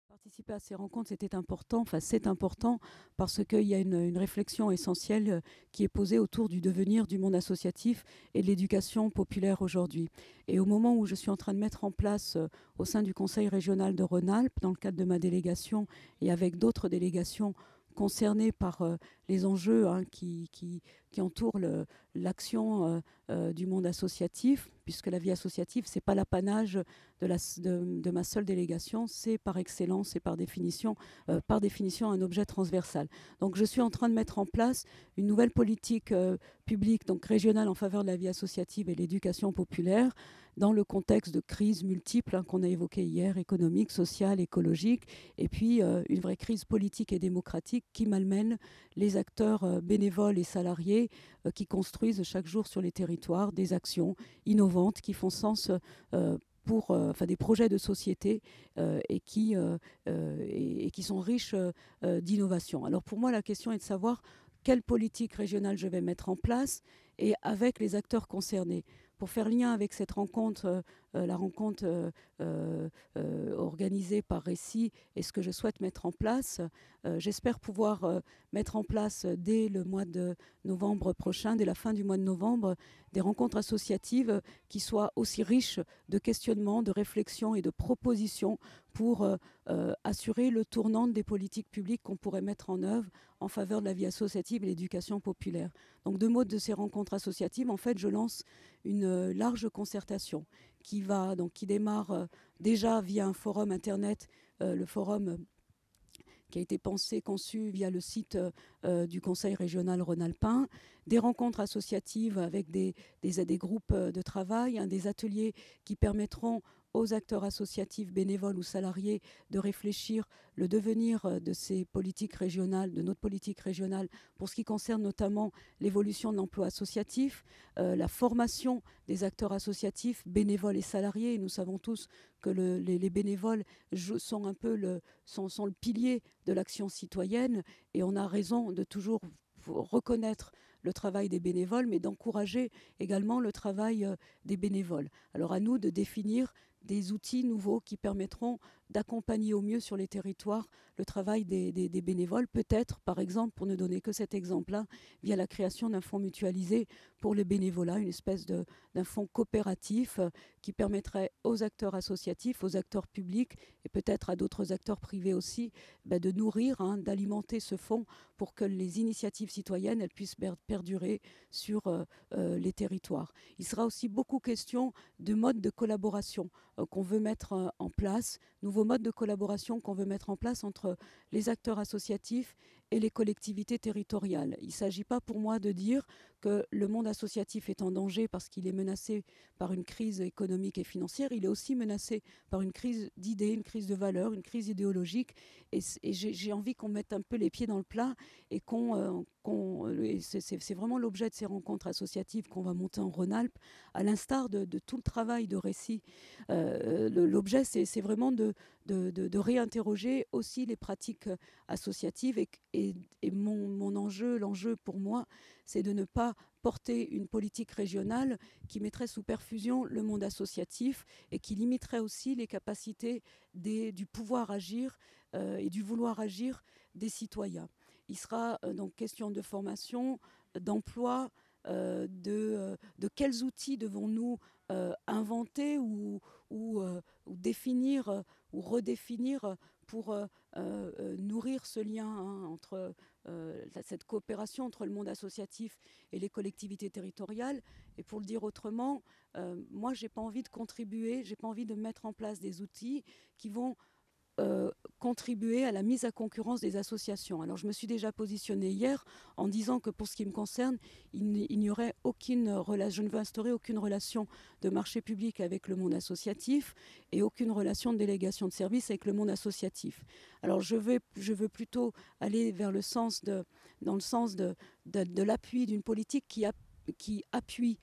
Participer à ces rencontres, c'était important, enfin c'est important parce qu'il y a une réflexion essentielle qui est posée autour du devenir du monde associatif et de l'éducation populaire aujourd'hui. Et au moment où je suis en train de mettre en place au sein du Conseil régional de Rhône-Alpes, dans le cadre de ma délégation et avec d'autres délégations concernées par les enjeux qui entourent l'action du monde associatif, puisque la vie associative, ce n'est pas l'apanage de ma seule délégation, c'est par excellence et par définition un objet transversal. Donc je suis en train de mettre en place une nouvelle politique publique, donc régionale en faveur de la vie associative et l'éducation populaire, dans le contexte de crises multiples qu'on a évoquées hier, économiques, sociales, écologiques, et puis une vraie crise politique et démocratique qui malmène les acteurs bénévoles et salariés qui construisent chaque jour sur les territoires des actions innovantes qui font sens pour des projets de société et qui sont riches d'innovation. Alors pour moi, la question est de savoir quelle politique régionale je vais mettre en place et avec les acteurs concernés. Pour faire lien avec cette rencontre, la rencontre organisée par Récit et ce que je souhaite mettre en place, j'espère pouvoir mettre en place dès le mois de novembre prochain, dès la fin du mois de novembre, des rencontres associatives qui soient aussi riches de questionnements, de réflexions et de propositions pour assurer le tournant des politiques publiques qu'on pourrait mettre en œuvre en faveur de la vie associative et l'éducation populaire. Donc, deux mots de ces rencontres associatives, en fait, je lance une large concertation qui démarre déjà via un forum internet, le forum qui a été conçu via le site du Conseil régional rhône-alpin, des rencontres associatives avec des groupes de travail, des ateliers qui permettront aux acteurs associatifs, bénévoles ou salariés de réfléchir le devenir de ces politiques régionales, de notre politique régionale, pour ce qui concerne notamment l'évolution de l'emploi associatif, la formation des acteurs associatifs, bénévoles et salariés. Et nous savons tous que les bénévoles sont un peu sont le pilier de l'action citoyenne et on a raison de toujours reconnaître le travail des bénévoles, mais d'encourager également le travail des bénévoles. Alors à nous de définir des outils nouveaux qui permettront d'accompagner au mieux sur les territoires le travail des bénévoles, peut-être, par exemple, pour ne donner que cet exemple-là, via la création d'un fonds mutualisé pour le bénévolat, une espèce d'un fonds coopératif qui permettrait aux acteurs associatifs, aux acteurs publics et peut-être à d'autres acteurs privés aussi, de nourrir, d'alimenter ce fonds pour que les initiatives citoyennes elles puissent perdurer sur les territoires. Il sera aussi beaucoup question de modes de collaboration qu'on veut mettre en place, nouveaux modes de collaboration qu'on veut mettre en place entre les acteurs associatifs et les collectivités territoriales. Il ne s'agit pas pour moi de dire que le monde associatif est en danger parce qu'il est menacé par une crise économique et financière. Il est aussi menacé par une crise d'idées, une crise de valeurs, une crise idéologique. Et j'ai envie qu'on mette un peu les pieds dans le plat et c'est vraiment l'objet de ces rencontres associatives qu'on va monter en Rhône-Alpes, à l'instar de tout le travail de Récit. L'objet, c'est vraiment de réinterroger aussi les pratiques associatives et l'enjeu pour moi, c'est de ne pas porter une politique régionale qui mettrait sous perfusion le monde associatif et qui limiterait aussi les capacités du pouvoir agir et du vouloir agir des citoyens. Il sera donc question de formation, d'emploi, de quels outils devons-nous inventer ou définir ou redéfinir pour nourrir ce lien entre cette coopération entre le monde associatif et les collectivités territoriales. Et pour le dire autrement, moi, j'ai pas envie de mettre en place des outils qui vont contribuer à la mise à concurrence des associations. Alors je me suis déjà positionnée hier en disant que pour ce qui me concerne, il n'y aurait aucune relation, je ne veux instaurer aucune relation de marché public avec le monde associatif et aucune relation de délégation de services avec le monde associatif. Alors je veux plutôt aller dans le sens de l'appui d'une politique qui appuie,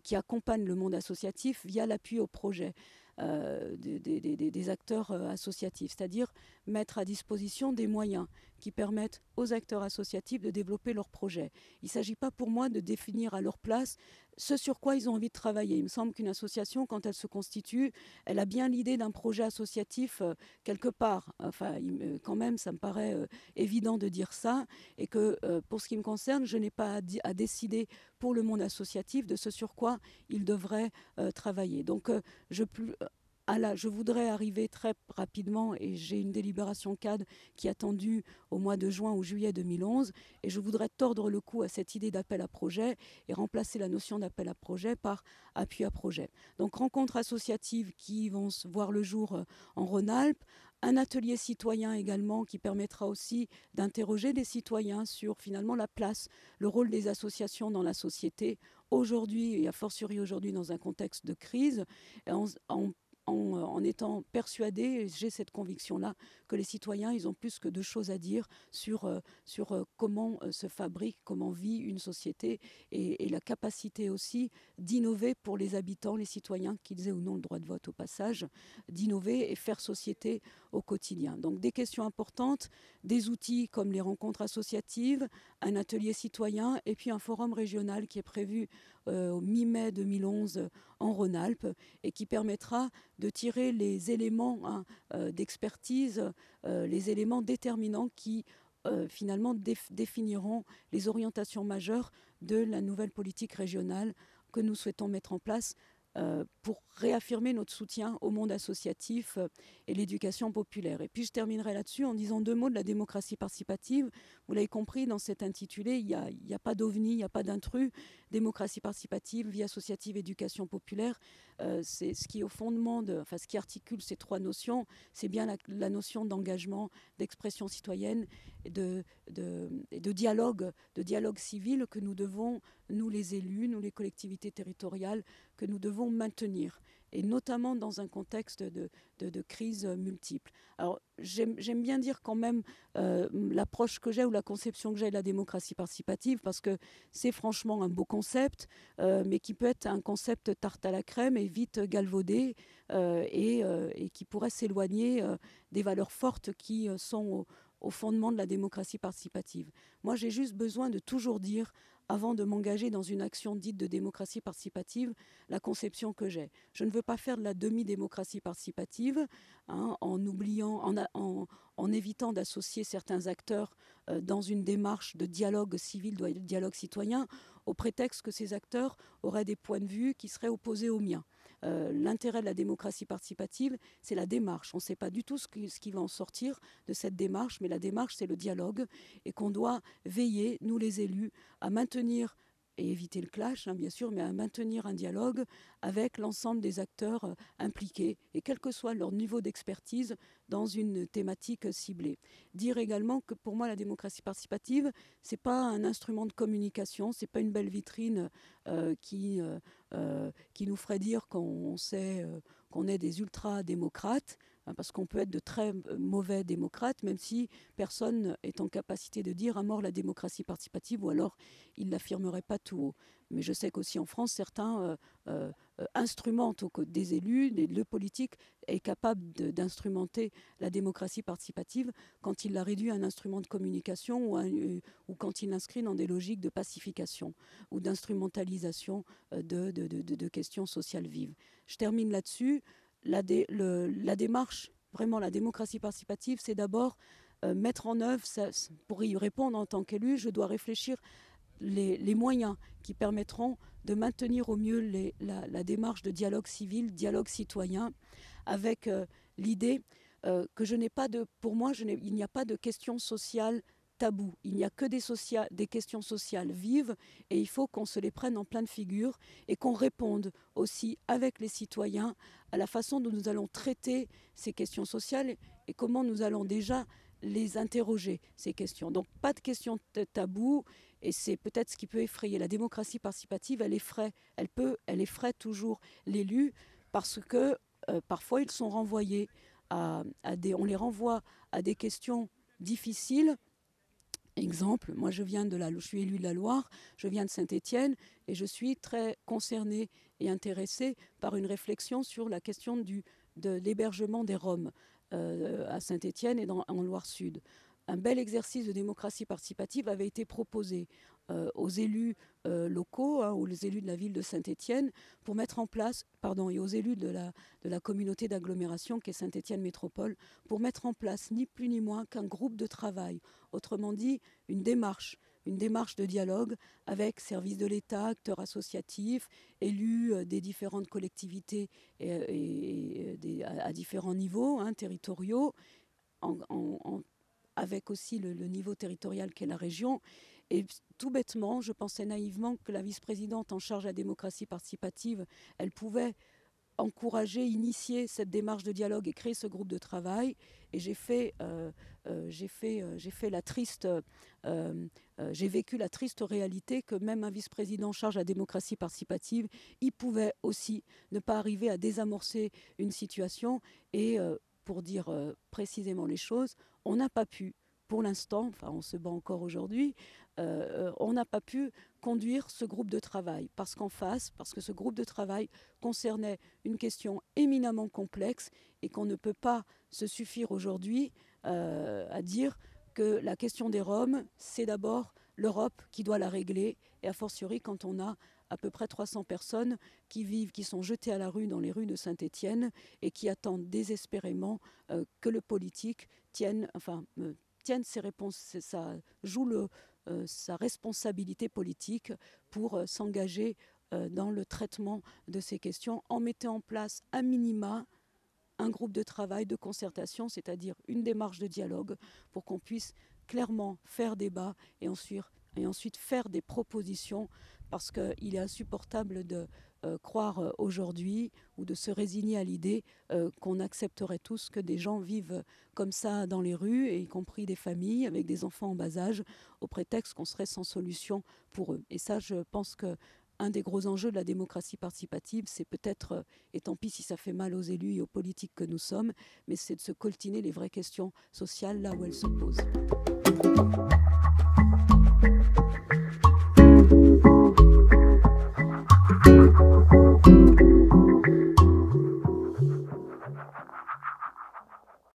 qui accompagne le monde associatif via l'appui au projet. des acteurs associatifs, c'est-à-dire mettre à disposition des moyens qui permettent aux acteurs associatifs de développer leurs projets. Il ne s'agit pas pour moi de définir à leur place ce sur quoi ils ont envie de travailler. Il me semble qu'une association, quand elle se constitue, elle a bien l'idée d'un projet associatif quelque part. Enfin, quand même, ça me paraît évident de dire ça. Et que pour ce qui me concerne, je n'ai pas à décider pour le monde associatif de ce sur quoi il devrait travailler. Donc, je voudrais arriver très rapidement, et j'ai une délibération cadre qui est attendue au mois de juin ou juillet 2011, et je voudrais tordre le cou à cette idée d'appel à projet et remplacer la notion d'appel à projet par appui à projet. Donc rencontres associatives qui vont voir le jour en Rhône-Alpes, un atelier citoyen également qui permettra aussi d'interroger des citoyens sur finalement la place, le rôle des associations dans la société aujourd'hui, et a fortiori aujourd'hui dans un contexte de crise, en étant persuadée, j'ai cette conviction-là, que les citoyens, ils ont plus que deux choses à dire sur comment se fabrique, comment vit une société, et la capacité aussi d'innover pour les habitants, les citoyens, qu'ils aient ou non le droit de vote au passage, d'innover et faire société au quotidien. Donc des questions importantes, des outils comme les rencontres associatives, un atelier citoyen et puis un forum régional qui est prévu au mi-mai 2011 en Rhône-Alpes et qui permettra de tirer les éléments d'expertise, les éléments déterminants qui finalement définiront les orientations majeures de la nouvelle politique régionale que nous souhaitons mettre en place pour réaffirmer notre soutien au monde associatif et l'éducation populaire. Et puis je terminerai là-dessus en disant deux mots de la démocratie participative. Vous l'avez compris, dans cet intitulé, il n'y a pas d'ovni, il n'y a pas d'intrus. Démocratie participative, vie associative, éducation populaire, c'est ce qui est au fondement, ce qui articule ces trois notions, c'est bien la notion d'engagement, d'expression citoyenne et de dialogue civil que nous devons, nous les élus, nous les collectivités territoriales, que nous devons maintenir, et notamment dans un contexte de crise multiple. Alors j'aime bien dire quand même l'approche que j'ai ou la conception que j'ai de la démocratie participative, parce que c'est franchement un beau concept, mais qui peut être un concept tarte à la crème et vite galvaudé, et qui pourrait s'éloigner des valeurs fortes qui sont au fondement de la démocratie participative. Moi, j'ai juste besoin de toujours dire, avant de m'engager dans une action dite de démocratie participative, la conception que j'ai. Je ne veux pas faire de la demi-démocratie participative, en oubliant, en évitant d'associer certains acteurs dans une démarche de dialogue civil, de dialogue citoyen, au prétexte que ces acteurs auraient des points de vue qui seraient opposés aux miens. L'intérêt de la démocratie participative, c'est la démarche. On ne sait pas du tout ce qui va en sortir de cette démarche, mais la démarche, c'est le dialogue, et qu'on doit veiller, nous les élus, à maintenir, et éviter le clash, bien sûr, mais à maintenir un dialogue avec l'ensemble des acteurs impliqués, et quel que soit leur niveau d'expertise dans une thématique ciblée. Dire également que pour moi, la démocratie participative, ce n'est pas un instrument de communication, ce n'est pas une belle vitrine qui nous ferait dire qu'on est des ultra-démocrates, parce qu'on peut être de très mauvais démocrates, même si personne est en capacité de dire à mort la démocratie participative, ou alors il ne l'affirmerait pas tout haut. Mais je sais qu'aussi en France, certains instrumentent des élus, le politique est capable d'instrumenter la démocratie participative quand il la réduit à un instrument de communication, ou quand il l'inscrit dans des logiques de pacification ou d'instrumentalisation de questions sociales vives. Je termine là-dessus. La démarche, vraiment la démocratie participative, c'est d'abord mettre en œuvre, pour y répondre en tant qu'élu, je dois réfléchir les moyens qui permettront de maintenir au mieux la démarche de dialogue civil, dialogue citoyen, avec l'idée que pour moi, il n'y a pas de questions sociales tabou. Il n'y a que des questions sociales vives, et il faut qu'on se les prenne en pleine figure et qu'on réponde aussi avec les citoyens à la façon dont nous allons traiter ces questions sociales et comment nous allons déjà les interroger, ces questions. Donc pas de questions tabou, et c'est peut-être ce qui peut effrayer. La démocratie participative, elle effraie toujours l'élu, parce que parfois ils sont renvoyés on les renvoie à des questions difficiles Exemple, moi je suis élue de la Loire, je viens de Saint-Étienne et je suis très concernée et intéressée par une réflexion sur la question de l'hébergement des Roms à Saint-Étienne et en Loire-Sud. Un bel exercice de démocratie participative avait été proposé aux élus locaux, aux élus de la ville de Saint-Étienne, pour mettre en place, et aux élus de la communauté d'agglomération qui est Saint-Étienne Métropole, pour mettre en place ni plus ni moins qu'un groupe de travail, autrement dit une démarche de dialogue avec services de l'État, acteurs associatifs, élus des différentes collectivités à différents niveaux territoriaux, avec aussi le niveau territorial qu'est la région. Et tout bêtement, je pensais naïvement que la vice-présidente en charge de la démocratie participative, elle pouvait encourager, initier cette démarche de dialogue et créer ce groupe de travail. Et j'ai vécu la triste réalité que même un vice-président en charge de la démocratie participative, il pouvait aussi ne pas arriver à désamorcer une situation. Et pour dire précisément les choses, on n'a pas pu, pour l'instant, on se bat encore aujourd'hui, on n'a pas pu conduire ce groupe de travail parce que ce groupe de travail concernait une question éminemment complexe et qu'on ne peut pas se suffire aujourd'hui à dire que la question des Roms, c'est d'abord l'Europe qui doit la régler, et a fortiori quand on a à peu près 300 personnes qui sont jetées à la rue dans les rues de Saint-Étienne et qui attendent désespérément que le politique tienne ses réponses, joue sa responsabilité politique pour s'engager dans le traitement de ces questions en mettant en place à minima un groupe de travail, de concertation, c'est-à-dire une démarche de dialogue pour qu'on puisse clairement faire débat et ensuite faire des propositions, parce qu'il est insupportable de croire aujourd'hui ou de se résigner à l'idée qu'on accepterait tous que des gens vivent comme ça dans les rues, et y compris des familles avec des enfants en bas âge, au prétexte qu'on serait sans solution pour eux. Et ça, je pense que un des gros enjeux de la démocratie participative, c'est peut-être, et tant pis si ça fait mal aux élus et aux politiques que nous sommes, mais c'est de se coltiner les vraies questions sociales là où elles se posent.